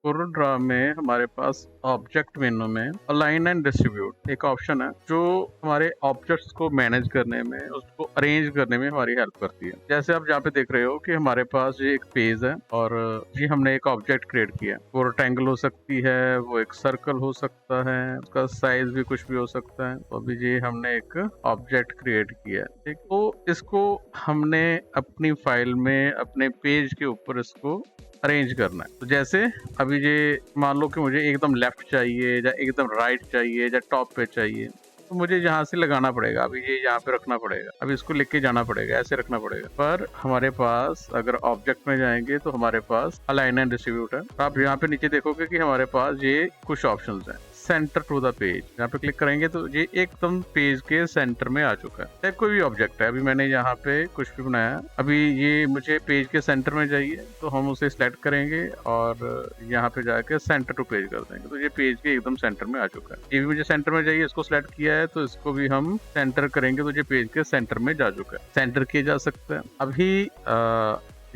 कोरोड्रा में हमारे पास ऑब्जेक्ट मेनू में अलाइन एंड डिस्ट्रीब्यूट एक ऑप्शन है जो हमारे ऑब्जेक्ट्स को मैनेज करने में, उसको अरेंज करने में हमारी हेल्प करती है। जैसे आप यहाँ पे देख रहे हो कि हमारे पास ये एक पेज है और ये हमने एक ऑब्जेक्ट क्रिएट किया। वो रेक्टेंगल हो सकती है, वो एक सर्कल हो सकता है, उसका साइज भी कुछ भी हो सकता है। तो अभी ये हमने एक ऑब्जेक्ट क्रिएट किया है, ठीक। तो इसको हमने अपनी फाइल में अपने पेज के ऊपर इसको अरेंज करना है। तो जैसे अभी ये मान लो कि मुझे एकदम लेफ्ट चाहिए या एकदम राइट चाहिए या टॉप पे चाहिए, तो मुझे यहाँ से लगाना पड़ेगा। अभी ये यहाँ पे रखना पड़ेगा, अभी इसको लेके जाना पड़ेगा, ऐसे रखना पड़ेगा। पर हमारे पास अगर ऑब्जेक्ट में जाएंगे तो हमारे पास अलाइन एंड डिस्ट्रीब्यूट है। आप यहाँ पे नीचे देखोगे कि हमारे पास ये कुछ ऑप्शंस हैं। सेंटर टू द पेज, यहाँ पे क्लिक करेंगे तो ये एकदम पेज के सेंटर में आ चुका है। चाहे कोई भी ऑब्जेक्ट है, अभी मैंने यहाँ पे कुछ भी बनाया, अभी ये मुझे पेज के सेंटर में चाहिए तो हम उसे सिलेक्ट करेंगे और यहाँ पे जाके सेंटर टू पेज कर देंगे तो ये पेज के एकदम सेंटर में आ चुका है। ये भी मुझे सेंटर में चाहिए, इसको सिलेक्ट किया है तो इसको भी हम सेंटर करेंगे तो ये पेज के सेंटर में जा चुका है। सेंटर किया जा सकता है। अभी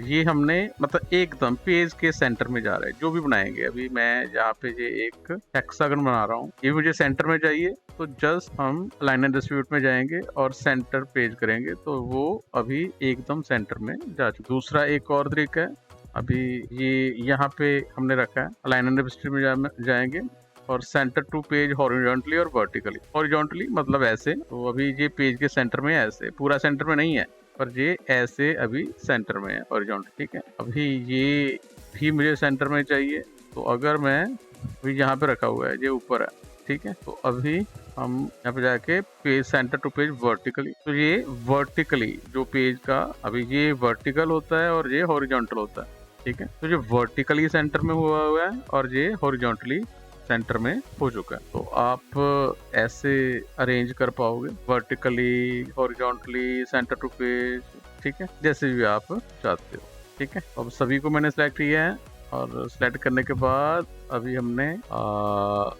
ये हमने मतलब एकदम पेज के सेंटर में जा रहा है जो भी बनाएंगे। अभी मैं यहाँ पे ये एक हेक्सागन बना रहा हूँ, ये मुझे सेंटर में चाहिए तो जस्ट हम अलाइन एंड डिस्ट्रीब्यूट में जाएंगे और सेंटर पेज करेंगे तो वो अभी एकदम सेंटर में जा चुका। दूसरा एक और तरीका है, अभी ये यहाँ पे हमने रखा है अलाइन एंड डिस्ट्रीब्यूट में जाएंगे और सेंटर टू पेज हॉरिजॉन्टली और वर्टिकली। हॉरिजॉन्टली मतलब ऐसे, तो अभी ये पेज के सेंटर में ऐसे, पूरा सेंटर में नहीं है पर ये ऐसे अभी सेंटर में है हॉरिजॉन्टल, ठीक है। अभी ये भी मुझे सेंटर में चाहिए तो अगर मैं अभी यहाँ पे रखा हुआ है, ये ऊपर है, ठीक है। तो अभी हम यहाँ पे जाके page centre to page vertically, तो ये वर्टिकली जो पेज का, अभी ये वर्टिकल होता है और ये हॉरिजॉन्टल होता है, ठीक है। तो ये वर्टिकली सेंटर में हुआ है और ये हॉरिजॉन्टली सेंटर में हो चुका है। तो आप ऐसे अरेंज कर पाओगे vertically, horizontally, centre to page, ठीक है, जैसे भी आप चाहते हो, ठीक है। अब सभी को मैंने सेलेक्ट किया है और सेलेक्ट करने के बाद अभी हमने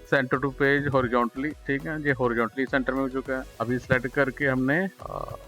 सेंटर टू पेज हॉरिजॉन्टली, ठीक है, ये हॉरिजॉन्टली सेंटर में हो चुका है। अभी सेलेक्ट करके हमने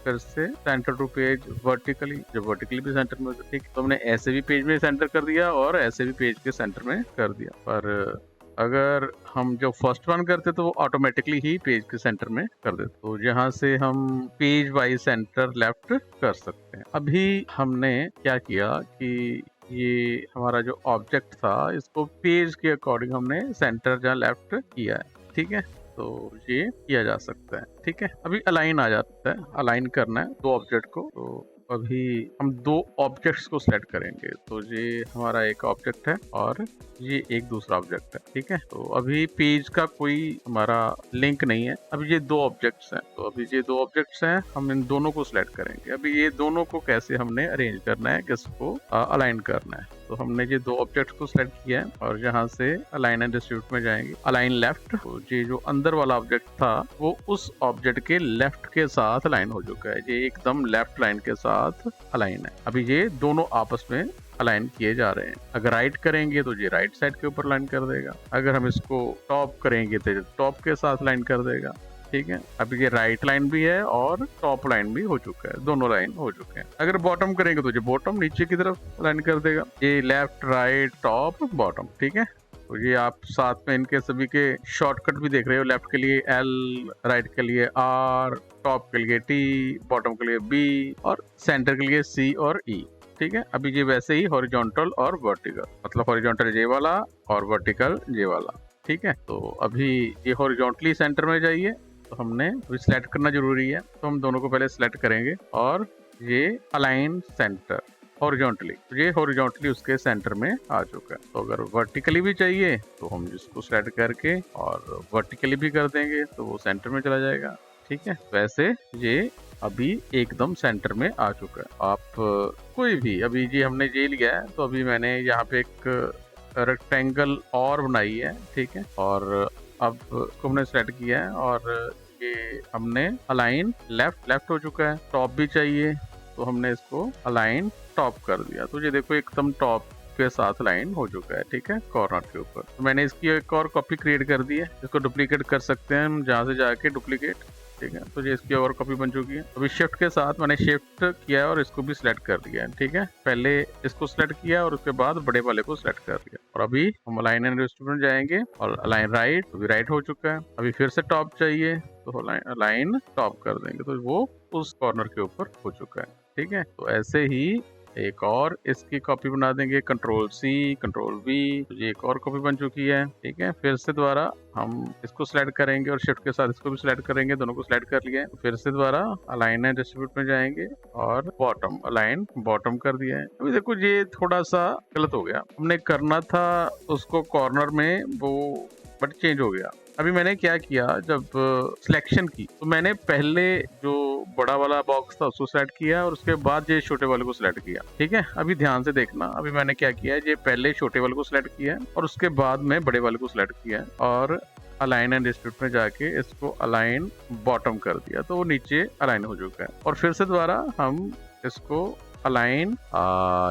फिर से सेंटर टू पेज वर्टिकली, जो वर्टिकली भी सेंटर में, ठीक। तो हमने ऐसे भी पेज में सेंटर कर दिया और ऐसे भी पेज के सेंटर में कर दिया। पर अगर हम जो फर्स्ट वन करते तो वो ऑटोमेटिकली ही पेज के सेंटर में कर देते, तो यहाँ से हम पेज वाइज सेंटर लेफ्ट कर सकते हैं। अभी हमने क्या किया कि ये हमारा जो ऑब्जेक्ट था इसको पेज के अकॉर्डिंग हमने सेंटर जहाँ लेफ्ट किया है, ठीक है। तो ये किया जा सकता है, ठीक है। अभी अलाइन आ जाता है, अलाइन करना है दो ऑब्जेक्ट को। तो अभी हम दो ऑब्जेक्ट्स को सेलेक्ट करेंगे, तो ये हमारा एक ऑब्जेक्ट है और ये एक दूसरा ऑब्जेक्ट है, ठीक है। तो अभी पेज का कोई हमारा लिंक नहीं है, अभी ये दो ऑब्जेक्ट्स हैं। तो अभी ये दो ऑब्जेक्ट्स हैं, हम इन दोनों को सिलेक्ट करेंगे। अभी ये दोनों को कैसे हमने अरेंज करना है, किसको अलाइन करना है, तो हमने ये दो ऑब्जेक्ट्स को सिलेक्ट किया है और यहाँ से अलाइन एंड डिस्ट्रीब्यूट में जाएंगे, अलाइन लेफ्ट। तो ये जो अंदर वाला ऑब्जेक्ट था वो उस ऑब्जेक्ट के लेफ्ट के साथ अलाइन हो चुका है, ये एकदम लेफ्ट लाइन के साथ अलाइन है। अभी ये दोनों आपस में अलाइन किए जा रहे हैं। अगर राइट करेंगे तो ये राइट साइड के ऊपर लाइन कर देगा, अगर हम इसको टॉप करेंगे तो ये टॉप के साथ लाइन कर देगा, ठीक है। अब ये राइट लाइन भी है और टॉप लाइन भी हो चुका है, दोनों लाइन हो चुके हैं। अगर बॉटम करेंगे तो ये बॉटम नीचे की तरफ लाइन कर देगा, ये लेफ्ट राइट टॉप बॉटम, ठीक है। तो ये आप साथ में इनके सभी के शॉर्टकट भी देख रहे हो, लेफ्ट के लिए L, राइट के लिए R, टॉप के लिए T, बॉटम के लिए B और सेंटर के लिए C और E, ठीक है। अभी ये वैसे ही हॉरिजॉन्टल और वर्टिकल, मतलब हॉरिजॉन्टल ये वाला और वर्टिकल ये वाला, ठीक है। तो अभी ये हॉरिजॉन्टली सेंटर में जाइए, तो हमने अभी सिलेक्ट करना जरूरी है, तो हम दोनों को पहले सिलेक्ट करेंगे और ये अलाइन सेंटर हॉरिजॉन्टली, तो ये हॉरिजॉन्टली उसके सेंटर में आ चुका है। तो अगर वर्टिकली भी चाहिए तो हम इसको सिलेक्ट करके और वर्टिकली भी कर देंगे तो वो सेंटर में चला जाएगा, ठीक है। वैसे ये अभी एकदम सेंटर में आ चुका है। आप कोई भी, अभी ये हमने ये लिया है तो अभी मैंने यहाँ पे एक रेक्टेंगल और बनाई है, ठीक है। और अब इसको हमने सेलेक्ट किया है और ये हमने अलाइन लेफ्ट हो चुका है। टॉप भी चाहिए तो हमने इसको अलाइन टॉप कर दिया, तो ये देखो एकदम टॉप के साथ लाइन हो चुका है, ठीक है, कॉर्नर के ऊपर। तो मैंने इसकी एक और कॉपी क्रिएट कर दी है, इसको डुप्लीकेट कर सकते हैं हम, जहाँ से जाके डुप्लीकेट ठीक है। तो ये इसकी और कॉपी बन चुकी है। अभी शिफ्ट के साथ मैंने शिफ्ट किया और इसको भी सिलेक्ट कर दिया है, ठीक है। पहले इसको सिलेक्ट किया और उसके बाद बड़े वाले को सिलेक्ट कर दिया, और अभी हम अलाइन एंड डिस्ट्रीब्यूट जाएंगे और अलाइन राइट, अभी राइट हो चुका है। अभी फिर से टॉप चाहिए तो अलाइन टॉप कर देंगे, तो वो उस कॉर्नर के ऊपर हो चुका है, ठीक है। तो ऐसे ही एक और इसकी कॉपी बना देंगे, कंट्रोल सी कंट्रोल वी, तो ये एक और कॉपी बन चुकी है, ठीक है। फिर से दोबारा हम इसको सिलेक्ट करेंगे और शिफ्ट के साथ इसको भी सिलेक्ट करेंगे, दोनों को सिलेक्ट कर लिया है। फिर से दोबारा अलाइन एंड डिस्ट्रीब्यूट में जाएंगे और बॉटम, अलाइन बॉटम कर दिया है। अभी देखो ये थोड़ा सा गलत हो गया, हमने करना था उसको कॉर्नर में वो, बट चेंज हो गया। अभी मैंने क्या किया, जब सिलेक्शन की तो मैंने पहले जो बड़ा वाला बॉक्स था उसको सिलेक्ट किया और उसके बाद ये छोटे वाले को सिलेक्ट किया, ठीक है। अभी ध्यान से देखना, अभी मैंने क्या किया है, ये पहले छोटे वाले को सिलेक्ट किया है और उसके बाद में बड़े वाले को सिलेक्ट किया है और अलाइन एंड डिस्ट्रीब्यूट में जाके इसको अलाइन बॉटम कर दिया, तो वो नीचे अलाइन हो चुका है। और फिर से दोबारा हम इसको अलाइन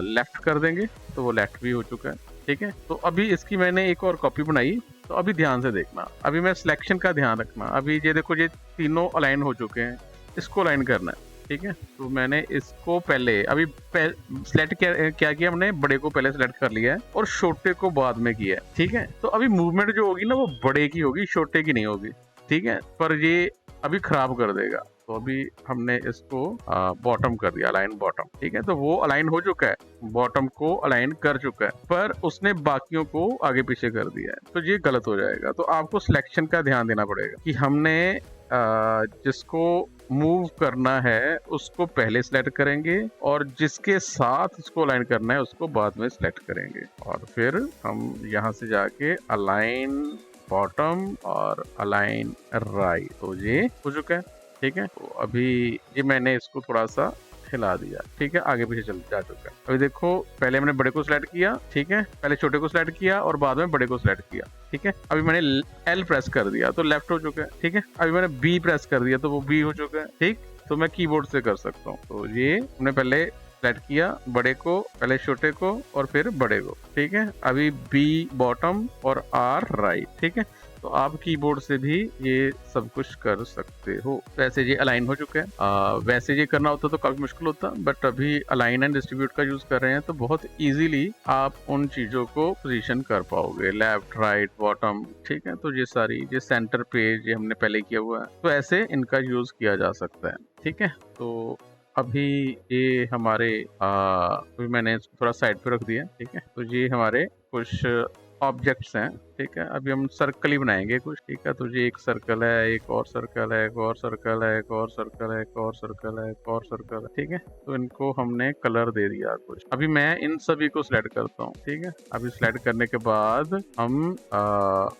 लेफ्ट कर देंगे, तो वो लेफ्ट भी हो चुका है, ठीक है। तो अभी इसकी मैंने एक और कॉपी बनाई, तो अभी ध्यान से देखना, अभी मैं सिलेक्शन का ध्यान रखना। अभी ये देखो ये तीनों अलाइन हो चुके हैं, इसको अलाइन करना है, ठीक है। तो मैंने इसको पहले अभी सिलेक्ट क्या किया, हमने बड़े को पहले सिलेक्ट कर लिया है और छोटे को बाद में किया है, ठीक है। तो अभी मूवमेंट जो होगी ना वो बड़े की होगी, छोटे की नहीं होगी, ठीक है। पर ये अभी खराब कर देगा, तो अभी हमने इसको बॉटम कर दिया, अलाइन बॉटम, ठीक है। तो वो अलाइन हो चुका है, बॉटम को अलाइन कर चुका है, पर उसने बाकियों को आगे पीछे कर दिया है, तो ये गलत हो जाएगा। तो आपको सिलेक्शन का ध्यान देना पड़ेगा कि हमने जिसको मूव करना है उसको पहले सिलेक्ट करेंगे और जिसके साथ उसको अलाइन करना है उसको बाद में सिलेक्ट करेंगे, और फिर हम यहाँ से जाके अलाइन बॉटम और अलाइन राइट, तो ये हो चुका है, ठीक है। तो अभी ये मैंने इसको थोड़ा सा हिला दिया, ठीक है, आगे पीछे चल जा चुका है। अभी देखो पहले मैंने बड़े को सिलेक्ट किया, ठीक है, पहले छोटे को सिलेक्ट किया और बाद में बड़े को सिलेक्ट किया, ठीक है। अभी मैंने एल प्रेस कर दिया तो लेफ्ट हो चुका है, ठीक है। अभी मैंने बी प्रेस कर दिया तो वो बी हो चुका है, ठीक। तो मैं कीबोर्ड से कर सकता हूँ। तो ये हमने पहले सिलेक्ट किया बड़े को, पहले छोटे को और फिर बड़े को, ठीक है। अभी बी बॉटम और आर राइट, ठीक है। तो आप कीबोर्ड से भी ये सब कुछ कर सकते हो। वैसे ये अलाइन हो चुका है, वैसे ये करना होता तो काफी मुश्किल होता, बट अभी अलाइन एंड डिस्ट्रीब्यूट का यूज कर रहे हैं तो बहुत इजीली आप उन चीजों को पोजीशन कर पाओगे, लेफ्ट राइट बॉटम, ठीक है। तो ये सारी ये सेंटर पेज ये हमने पहले किया हुआ है, तो ऐसे इनका यूज किया जा सकता है, ठीक है। तो अभी ये हमारे अभी मैंने इसको थोड़ा साइड पे रख दिया, ठीक है। तो ये हमारे कुछ ऑब्जेक्ट्स हैं, ठीक है। अभी हम सर्कल ही बनाएंगे कुछ, ठीक है। तो ये एक सर्कल है, एक और सर्कल है, एक और सर्कल है, एक और सर्कल है, एक और सर्कल है, एक और सर्कल है, ठीक है। तो इनको हमने कलर दे दिया कुछ। अभी मैं इन सभी को सिलेक्ट करता हूँ, ठीक है। अभी सिलेक्ट करने के बाद हम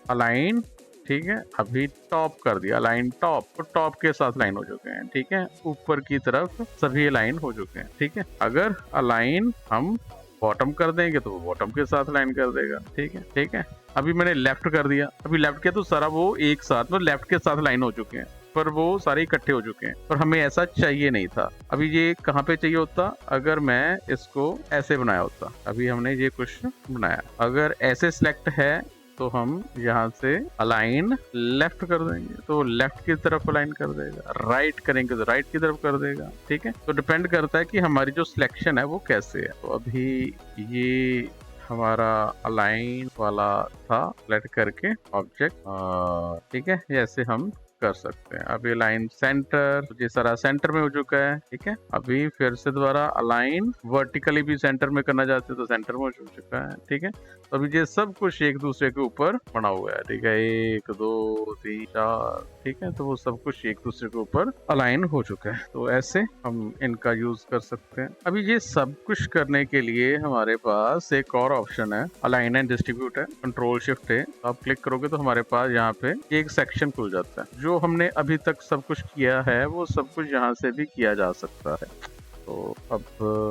अलाइन, ठीक है, अभी टॉप कर दिया, लाइन टॉप, तो टॉप के साथ लाइन हो चुके हैं, ठीक है। ऊपर की तरफ सभी लाइन हो चुके हैं, ठीक है। अगर अलाइन हम बॉटम कर देंगे तो वो बॉटम के साथ लाइन कर देगा, ठीक है, ठीक है। अभी मैंने लेफ्ट कर दिया, अभी लेफ्ट किया तो सारा वो एक साथ मतलब लेफ्ट के साथ लाइन हो चुके हैं, पर वो सारे इकट्ठे हो चुके हैं, पर हमें ऐसा चाहिए नहीं था। अभी ये कहाँ पे चाहिए होता, अगर मैं इसको ऐसे बनाया होता। अभी हमने ये कुछ बनाया, अगर ऐसे सिलेक्ट है तो हम यहाँ से अलाइन लेफ्ट कर देंगे तो लेफ्ट की तरफ अलाइन कर देगा, राइट करेंगे तो राइट की तरफ कर देगा, ठीक है। तो डिपेंड करता है कि हमारी जो सिलेक्शन है वो कैसे है। तो अभी ये हमारा अलाइन वाला था, सिलेक्ट करके ऑब्जेक्ट, ठीक है, ऐसे हम कर सकते हैं। अभी लाइन सेंटर, ये सारा सेंटर में हो चुका है, ठीक है। अभी फिर से दोबारा अलाइन वर्टिकली भी सेंटर में करना चाहते हैं तो सेंटर में हो चुका है, ठीक है। तो अभी ये सब कुछ एक दूसरे के ऊपर बना हुआ है, ठीक है, 1 2 3 4, ठीक है। तो वो सब कुछ एक दूसरे के ऊपर अलाइन हो चुका है, तो ऐसे हम इनका यूज कर सकते हैं। अभी ये सब कुछ करने के लिए हमारे पास एक और ऑप्शन है, अलाइन एंड डिस्ट्रीब्यूट है, कंट्रोल शिफ्ट है। आप क्लिक करोगे तो हमारे पास यहाँ पे एक सेक्शन खुल जाता है। जो हमने अभी तक सब कुछ किया है वो सब कुछ यहाँ से भी किया जा सकता है। तो अब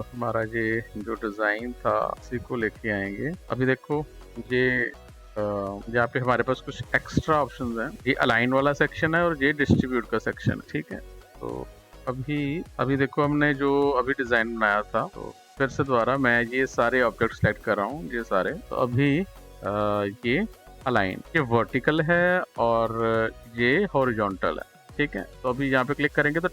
हमारा ये जो डिजाइन था इसी को लेके आएंगे। अभी देखो ये यहाँ पे हमारे पास कुछ एक्स्ट्रा ऑप्शंस हैं। ये अलाइन वाला सेक्शन है और ये डिस्ट्रीब्यूट का सेक्शन है, ठीक है। तो अभी देखो हमने जो अभी डिजाइन बनाया था, तो फिर से दोबारा मैं ये सारे ऑब्जेक्ट सेलेक्ट कर रहा हूँ, ये सारे। तो अभी ये अलाइन, ये वर्टिकल है और ये हॉरिजॉन्टल है, ठीक है। तो अभी यहाँ पे क्लिक करेंगे तो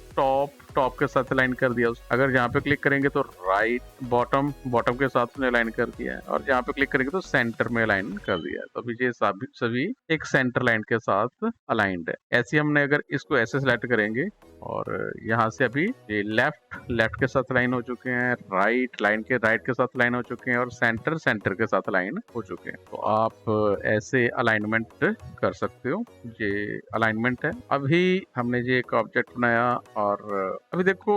टॉप के साथ अलाइन कर दिया अगर यहाँ पे क्लिक करेंगे तो राइट बॉटम के साथ में अलाइन कर दिया है, और यहाँ पे क्लिक करेंगे तो सेंटर में अलाइन कर दिया है। तो अभी ये सभी एक सेंटर लाइन के साथ अलाइंड है। ऐसे हमने अगर इसको ऐसे सिलेक्ट करेंगे और यहाँ से अभी ये लेफ्ट के साथ लाइन हो चुके हैं, राइट के साथ लाइन हो चुके हैं, और सेंटर के साथ लाइन हो चुके हैं। तो आप ऐसे अलाइनमेंट कर सकते हो। ये अलाइनमेंट है। अभी हमने ये एक ऑब्जेक्ट बनाया और अभी देखो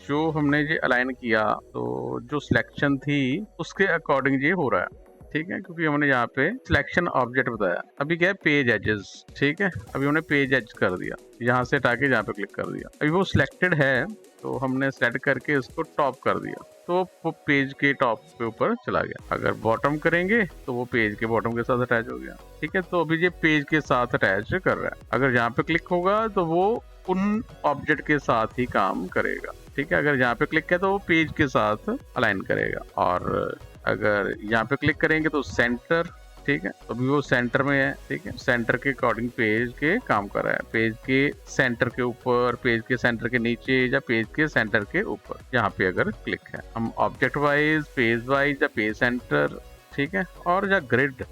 जो हमने ये अलाइन किया तो जो सिलेक्शन थी उसके अकॉर्डिंग ये हो रहा है, ठीक है, क्योंकि हमने यहाँ पे सिलेक्शन ऑब्जेक्ट बताया। अभी क्या है पेज एजेस, ठीक है। अभी हमने पेज एज कर दिया, यहाँ से हटा के यहाँ पे क्लिक कर दिया। अभी वो सिलेक्टेड है तो हमने सेलेक्ट करके इसको टॉप कर दिया, तो वो पेज के टॉप के ऊपर चला गया। अगर बॉटम करेंगे तो वो पेज के बॉटम के साथ अटैच हो गया, ठीक है। तो अभी ये पेज के साथ अटैच कर रहा है। अगर यहाँ पे क्लिक होगा तो वो उन ऑब्जेक्ट के साथ ही काम करेगा, ठीक है। अगर यहाँ पे क्लिक है तो वो पेज के साथ अलाइन करेगा, और अगर यहाँ पे क्लिक करेंगे तो सेंटर, ठीक है। तो अभी वो सेंटर में है, ठीक है। सेंटर के अकॉर्डिंग पेज के काम कर रहा है, पेज के सेंटर के ऊपर, पेज के सेंटर के नीचे, या पेज के सेंटर के ऊपर। यहाँ पे अगर क्लिक है, हम ऑब्जेक्ट वाइज, पेज वाइज, या पेज सेंटर, ठीक है। और या ग्रिड,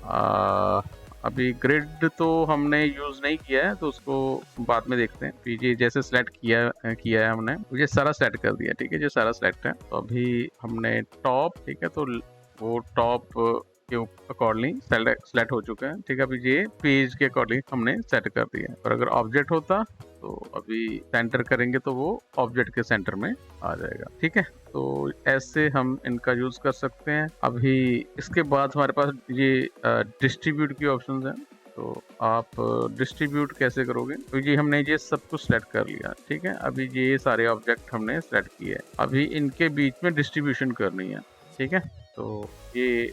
अभी ग्रिड तो हमने यूज नहीं किया है तो उसको बाद में देखते हैं। पीजे जैसे सेलेक्ट किया है हमने, ये सारा सेलेक्ट कर दिया, ठीक है। ये सारा सेलेक्ट है। तो अभी हमने टॉप, ठीक है, तो वो टॉप के अकॉर्डिंग सेलेक्ट हो चुका है, ठीक है। अभी ये पेज के अकॉर्डिंग हमने सेट कर दिया है। और अगर ऑब्जेक्ट होता तो अभी सेंटर करेंगे तो वो ऑब्जेक्ट के सेंटर में आ जाएगा, ठीक है। तो ऐसे हम इनका यूज कर सकते हैं। अभी इसके बाद हमारे पास ये डिस्ट्रीब्यूट की ऑप्शंस हैं। तो आप डिस्ट्रीब्यूट कैसे करोगे, तो ये हमने ये सब कुछ सेलेक्ट कर लिया, ठीक है। अभी ये सारे ऑब्जेक्ट हमने सेलेक्ट किए हैं। अभी इनके बीच में डिस्ट्रीब्यूशन करनी है, ठीक है। तो ये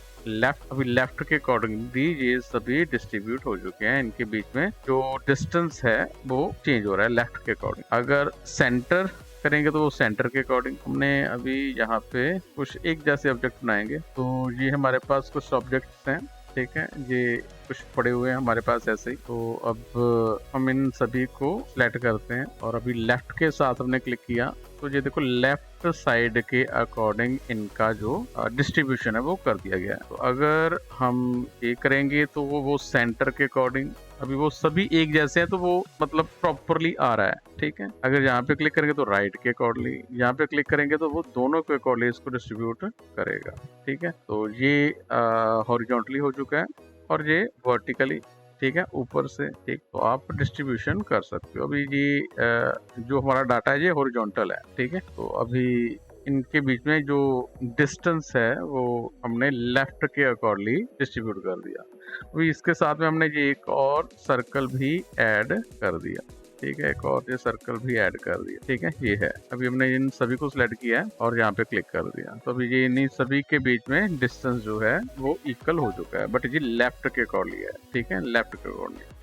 अभी लेफ्ट के अकॉर्डिंग भी ये सभी डिस्ट्रीब्यूट हो चुके हैं। इनके बीच में जो डिस्टेंस है वो चेंज हो रहा है लेफ्ट के अकॉर्डिंग। अगर सेंटर करेंगे तो वो सेंटर के अकॉर्डिंग। हमने अभी यहाँ पे कुछ एक जैसे ऑब्जेक्ट बनाएंगे। तो ये हमारे पास कुछ ऑब्जेक्ट्स हैं, ठीक है। ये कुछ पड़े हुए हैं हमारे पास ऐसे ही। तो अब हम इन सभी को सिलेक्ट करते हैं और अभी लेफ्ट के साथ हमने क्लिक किया तो ये देखो लेफ्ट साइड के अकॉर्डिंग इनका जो डिस्ट्रीब्यूशन है वो कर दिया गया है। तो अगर हम ये करेंगे तो वो सेंटर के अकॉर्डिंग, अभी वो सभी एक जैसे हैं तो वो मतलब प्रॉपरली आ रहा है, ठीक है। अगर यहाँ पे क्लिक करेंगे तो राइट के अकॉर्डिंगली, यहाँ पे क्लिक करेंगे तो वो दोनों के अकॉर्डिंग इसको डिस्ट्रीब्यूट करेगा, ठीक है। तो ये हॉरिजॉन्टली हो चुका है और ये वर्टिकली, ठीक है, ऊपर से, ठीक। तो आप डिस्ट्रीब्यूशन कर सकते हो। अभी ये जो हमारा डाटा है ये हॉरिजॉन्टल है, ठीक है। तो अभी इनके बीच में जो डिस्टेंस है वो हमने लेफ्ट के अकॉर्डिंगली डिस्ट्रीब्यूट कर दिया। अभी इसके साथ में हमने ये एक और सर्कल भी ऐड कर दिया, ठीक है। एक और ये सर्कल भी ऐड कर दिया, ठीक है। ये है, अभी हमने इन सभी को सिलेक्ट किया है और यहाँ पे क्लिक कर दिया। तो अभी ये इन सभी के बीच में डिस्टेंस जो है वो इक्वल हो चुका है, बट ये लेफ्ट के अकॉर्डिंग है, ठीक है, लेफ्ट के अकॉर्डिंग।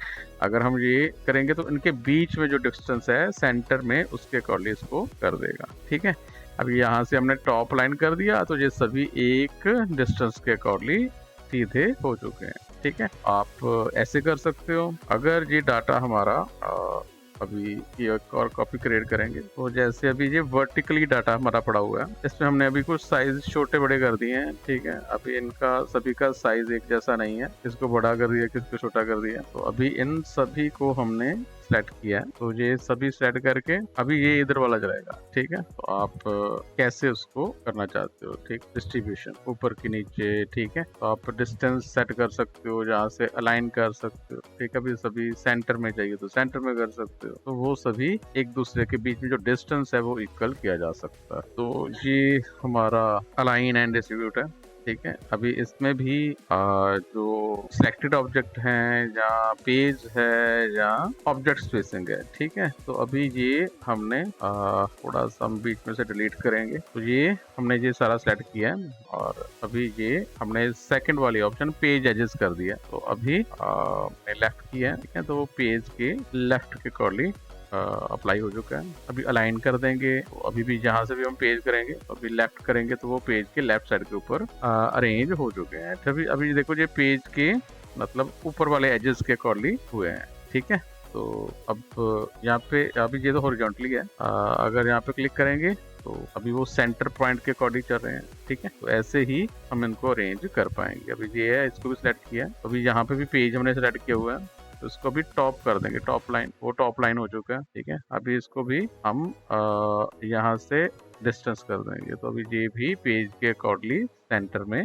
अगर हम ये करेंगे तो इनके बीच में जो डिस्टेंस है सेंटर में उसके अकॉर्डिंग इसको कर देगा, ठीक है। अभी यहाँ से हमने टॉप लाइन कर दिया तो ये सभी एक डिस्टेंस के अकॉर्डिंग सीधे हो चुके हैं, ठीक है। आप ऐसे कर सकते हो। अगर ये डाटा हमारा अभी ये एक और कॉपी क्रिएट करेंगे तो जैसे अभी ये वर्टिकली डाटा हमारा पड़ा हुआ है, इसमें हमने अभी कुछ साइज छोटे बड़े कर दिए हैं, ठीक है। अभी इनका सभी का साइज एक जैसा नहीं है, किसको बड़ा कर दिया, किसको छोटा कर दिया। तो अभी इन सभी को हमने सेलेक्ट किया है। तो ये सभी सेलेक्ट करके अभी ये इधर वाला जाएगा, ठीक है। तो आप कैसे उसको करना चाहते हो, ठीक, डिस्ट्रीब्यूशन ऊपर के नीचे, ठीक है। तो आप डिस्टेंस सेट कर सकते हो, जहाँ से अलाइन कर सकते हो, ठीक है। अभी सभी सेंटर में चाहिए तो सेंटर में कर सकते हो। तो वो सभी एक दूसरे के बीच में जो डिस्टेंस है वो इक्वल किया जा सकता है। तो ये हमारा अलाइन एंड डिस्ट्रीब्यूट है, ठीक है। अभी इसमें भी जो सिलेक्टेड ऑब्जेक्ट हैं या पेज है या ऑब्जेक्ट स्पेसिंग है, ठीक है। तो अभी ये हमने थोड़ा सा बीच में से डिलीट करेंगे। तो ये हमने ये सारा सेलेक्ट किया है और अभी ये हमने सेकंड वाली ऑप्शन पेज एजेस कर दिया। तो अभी हमने लेफ्ट किया है, ठीक है। तो वो पेज के लेफ्ट के अकॉर्डिंग अप्लाई हो चुका है। अभी अलाइन कर देंगे। तो अभी भी जहाँ से भी हम पेज करेंगे तो अभी लेफ्ट करेंगे तो वो पेज के लेफ्ट साइड के ऊपर अरेंज हो चुके हैं। अभी देखो ये पेज के मतलब ऊपर वाले एजेस के अकॉर्डिंग हुए हैं, ठीक है। तो अब यहाँ पे अभी ये तो हॉरिजॉन्टली है, अगर यहाँ पे क्लिक करेंगे तो अभी वो सेंटर पॉइंट के अकॉर्डिंग चल रहे हैं, ठीक है। तो ऐसे ही हम इनको अरेंज कर पाएंगे। अभी ये है, इसको भी सिलेक्ट किया है, अभी यहाँ पे भी पेज हमने सिलेक्ट किया हुआ है, तो इसको भी टॉप कर देंगे, टॉप लाइन, वो टॉप लाइन हो चुका है, ठीक है। अभी इसको भी हम यहाँ से डिस्टेंस कर देंगे, तो अभी ये भी पेज के अकॉर्डिंगली सेंटर में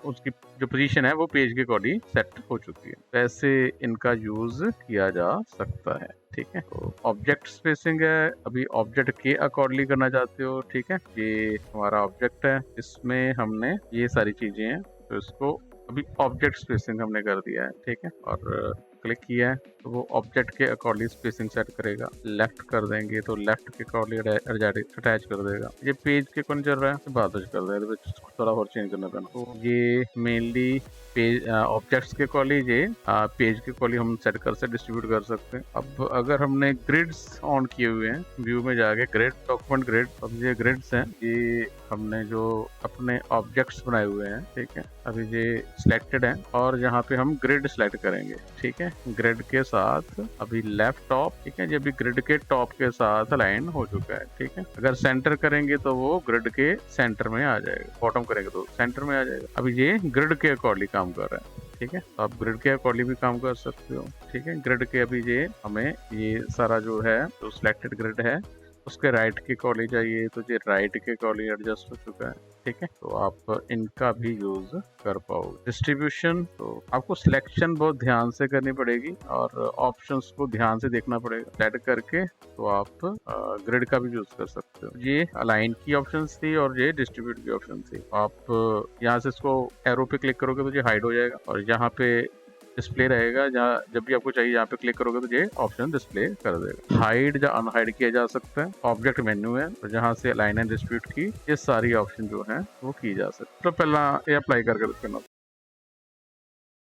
उसकी जो पोजीशन है वो पेज के अकॉर्डिंग सेट हो चुकी है। तो ऐसे इनका यूज किया जा सकता है, ठीक है। तो ऑब्जेक्ट स्पेसिंग है, अभी ऑब्जेक्ट के अकॉर्डिंगली करना चाहते हो, ठीक है। ये हमारा ऑब्जेक्ट है, इसमें हमने ये सारी चीजें हैं, तो इसको अभी ऑब्जेक्ट स्पेसिंग हमने कर दिया है, ठीक है। और क्लिक किया है तो वो ऑब्जेक्ट के अकॉर्डिंग स्पेसिंग सेट करेगा। लेफ्ट कर देंगे तो लेफ्ट के अकॉर्डिंग अटैच कर देगा। ये पेज के कौन चल रहा है, बाद कर देगा, तो थोड़ा और चेंज करना पैना। तो ये मेनली पेज ऑब्जेक्ट्स के अकॉर्डिंग, ये पेज के अकॉर्डिंग हम सेट कर सकते, डिस्ट्रीब्यूट कर सकते हैं। अब अगर हमने ग्रिड्स ऑन किए हुए हैं, व्यू में जाके ग्रिड, डॉक्यूमेंट ग्रिड, अब ये ग्रिड्स हैं, ये हमने जो अपने ऑब्जेक्ट्स बनाए हुए हैं, ठीक है। अभी ये सिलेक्टेड है और यहाँ पे हम ग्रिड सिलेक्ट करेंगे, ठीक है। ग्रिड के साथ अभी लेफ्ट टॉप, ठीक है, ये भी ग्रिड के टॉप के साथ अलाइन हो चुका है, ठीक है। अगर सेंटर करेंगे तो वो ग्रिड के सेंटर में आ जाएगा, बॉटम करेंगे तो सेंटर में आ जाएगा। अभी ये ग्रिड के अकॉर्डिंग काम कर रहा है, ठीक है। तो आप ग्रिड के अकॉर्डिंग भी काम कर सकते हो, ठीक है। ग्रिड के अभी ये हमें ये सारा जो है, जो सिलेक्टेड ग्रिड है उसके राइट के अकॉर्डिंग चाहिए, तो ये राइट के अकॉर्डिंग एडजस्ट हो चुका है, ठीक है। तो आप इनका भी यूज कर पाओगे। डिस्ट्रीब्यूशन, तो आपको सिलेक्शन बहुत ध्यान से करनी पड़ेगी और ऑप्शंस को ध्यान से देखना पड़ेगा। सेट करके तो आप ग्रिड का भी यूज कर सकते हो। ये अलाइन की ऑप्शंस थी और ये डिस्ट्रीब्यूट की ऑप्शन थी। आप यहाँ से इसको एरो पे क्लिक करोगे तो ये हाइड हो जाएगा और यहाँ पे डिस्प्ले रहेगा, जहाँ जब भी आपको चाहिए यहाँ पे क्लिक करोगे तो ये ऑप्शन डिस्प्ले कर देगा। हाइड या अनहाइड किया जा सकता है। ऑब्जेक्ट मेन्यू है, तो जहाँ से अलाइन एंड डिस्ट्रीब्यूट की ये सारी ऑप्शन जो है वो की जा सकती है। तो पहला ये अप्लाई करके करना।